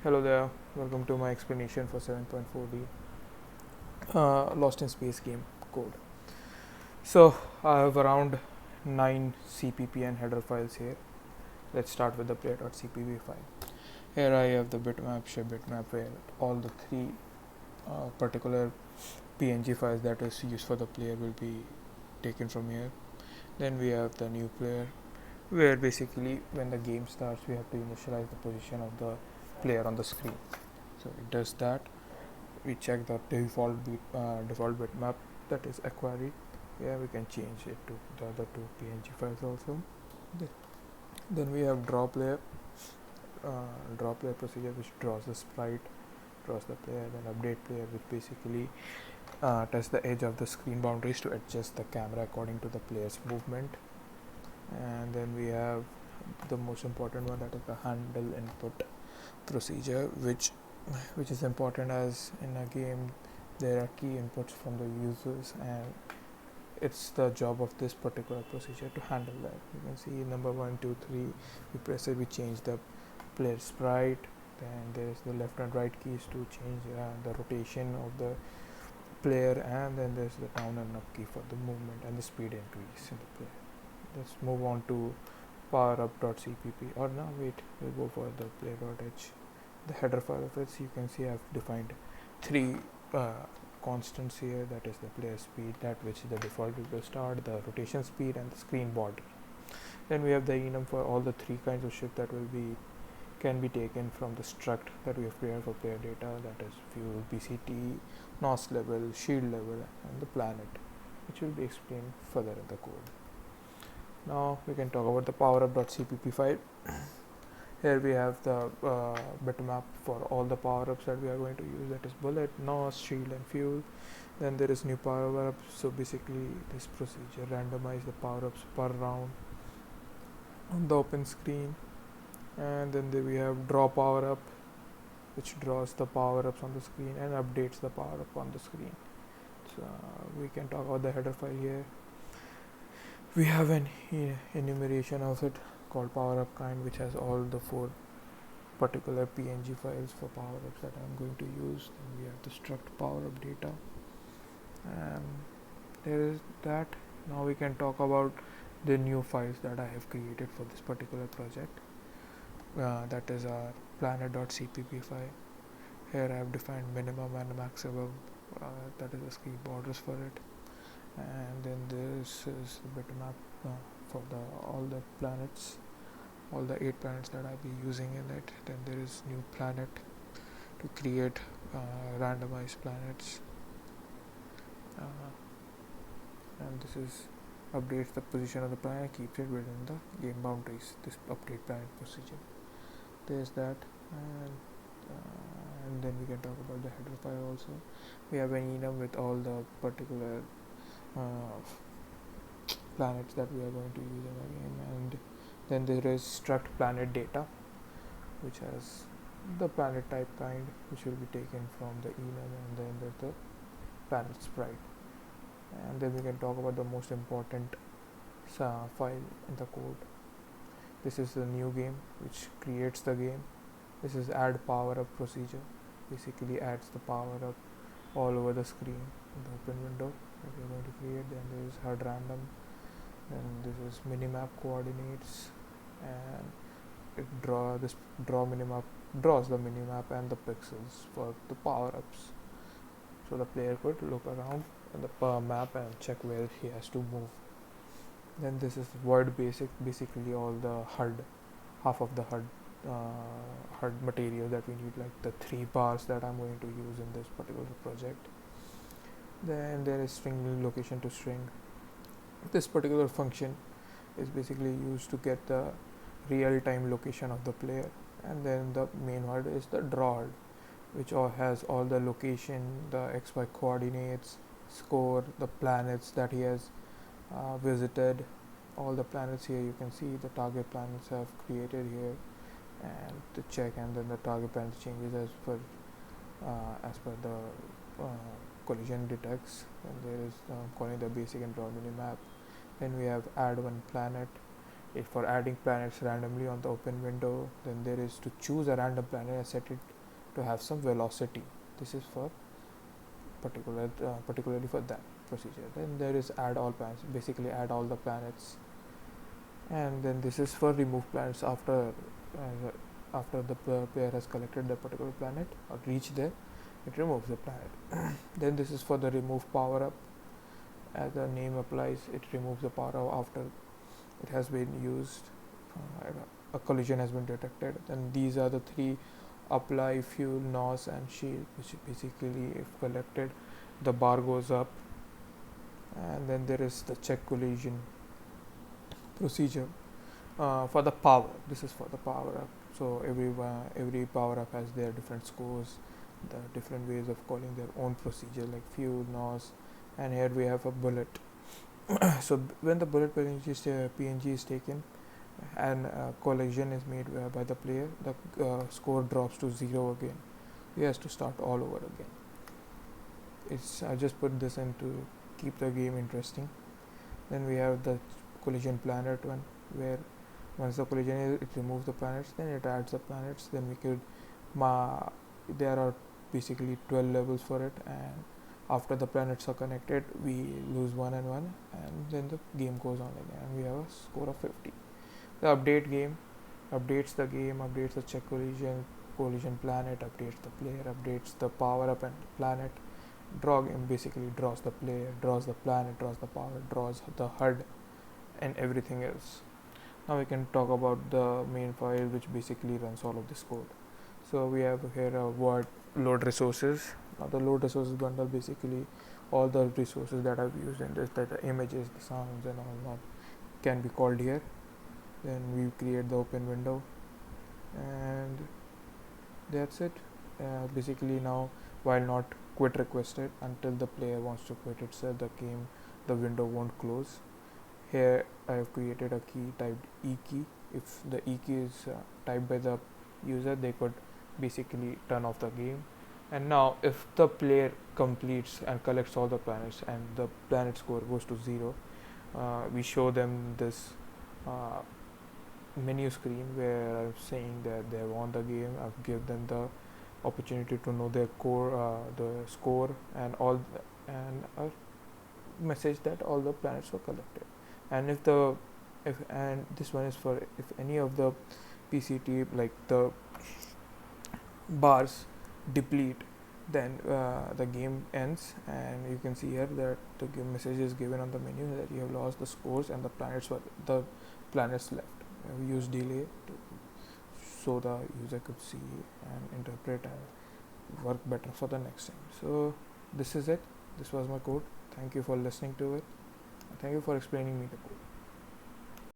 Hello there, welcome to my explanation for 7.4D Lost in Space game code. So I have around 9 CPP and header files here. Let's start with the player.cpp file. Here I have the bitmap, shape bitmap, where all the three particular PNG files that is used for the player will be taken from here. Then we have the new player, where basically when the game starts we have to initialize the position of the player on the screen. So it does that. We check the default bitmap that is acquired. Yeah, we can change it to the other two PNG files also. Then we have draw player procedure, which draws the sprite, draws the player. Then update player, which basically tests the edge of the screen boundaries to adjust the camera according to the player's movement. And then we have the most important one, that is the handle input procedure, which is important as in a game there are key inputs from the users, and it's the job of this particular procedure to handle that. You can see number 1, 2, 3, we press it, we change the player sprite. Then there's the left and right keys to change the rotation of the player, and then there's the down and up key for the movement and the speed increase in the player. Let's move on to powerup.cpp, or no wait, we'll go for the player.h, the header file of it. So you can see I've defined three constants here, that is the player speed, that which is the default will start, the rotation speed, and the screen border. Then we have the enum for all the three kinds of shift that can be taken from the struct that we have created for player data, that is fuel, BCT, NOS level, shield level, and the planet, which will be explained further in the code. Now we can talk about the powerup.cpp file. Here we have the bitmap for all the power-ups that we are going to use, that is bullet, NOS, shield, and fuel. Then there is new power-up. So basically this procedure randomize the power-ups per round on the open screen. And then there we have draw power-up, which draws the power-ups on the screen and updates the power-up on the screen. So we can talk about the header file here. We have an enumeration of it called power-up kind, which has all the four particular PNG files for power-ups that I'm going to use. Then we have the struct power-up data, and there is that. Now we can talk about the new files that I have created for this particular project. That is our planet.cpp file. Here I have defined minimum and maximum, that is the screen borders for it. And then this is the bitmap for all the planets, all the 8 planets that I'll be using in it. Then there is new planet to create randomized planets, and this is updates the position of the planet, keeps it within the game boundaries, this update planet procedure. There's that. And then we can talk about the header file also. We have an enum with all the particular planets that we are going to use in the game. And then there is struct planet data, which has the planet type kind, which will be taken from the enum, and then there's the planet sprite. And then we can talk about the most important file in the code. This is the new game, which creates the game. This is add power up procedure, basically adds the power up all over the screen in the open window that we are going to create. Then there is HUD random, then this is minimap coordinates, and it draws the minimap and the pixels for the power ups, so the player could look around in the map and check where he has to move. Then this is word basic, basically all the HUD, half of the HUD material that we need, like the 3 bars that I'm going to use in this particular project. Then there is string location to string. This particular function is basically used to get the real-time location of the player. And then the main HUD is the draw HUD, which has all the location, the XY coordinates, score, the planets that he has visited, all the planets here. You can see the target planets have created here, and to check, and then the target planet changes as per the collision detects. And there is calling the basic and draw minimap. Then we have add one planet, for adding planets randomly on the open window. Then there is to choose a random planet and set it to have some velocity. This is for particularly for that procedure. Then there is add all planets, basically add all the planets. And then this is for remove planets after the player has collected the particular planet or reached there, it removes the planet. Then this is for the remove power up. As the name applies, it removes the power up after it has been used. A collision has been detected. Then these are the three: apply, fuel, NOS, and shield, which basically, if collected, the bar goes up. And then there is the check collision procedure for the power. This is for the power up. So every power up has their different scores, the different ways of calling their own procedure, like fuel, NOS, and here we have a bullet. So when the bullet PNG is taken and collision is made by the player, the score drops to 0 again. He has to start all over again. I just put this in to keep the game interesting. Then we have the collision planet one, where once the collision is, it removes the planets, then it adds the planets. Then we could there are basically 12 levels for it, and after the planets are connected, we lose 1 and 1, and then the game goes on again, and we have a score of 50. The update game updates the game, updates the check collision planet, updates the player, updates the power up and planet. Draw game basically draws the player, draws the planet, draws the power, draws the HUD, and everything else. Now we can talk about the main file, which basically runs all of this code. So we have here a word load resources. Now the load resources bundle, basically all the resources that I've used in this, that the images, the sounds, and all that, can be called here. Then we create the open window, and that's it. Basically now, while not quit requested, until the player wants to quit itself, the window won't close. Here I have created a key typed E key. If the E key is typed by the user, they could basically turn off the game. And now if the player completes and collects all the planets and the planet score goes to 0, we show them this menu screen where I'm saying that they won the game. I've given them the opportunity to know their the score, and a message that all the planets were collected. And and this one is for if any of the PCT, like the bars, deplete, then the game ends, and you can see here that the game message is given on the menu that you have lost the scores and the planets left. We use delay so the user could see and interpret and work better for the next time. So this is it. This was my code. Thank you for listening to it. Thank you for explaining me the code.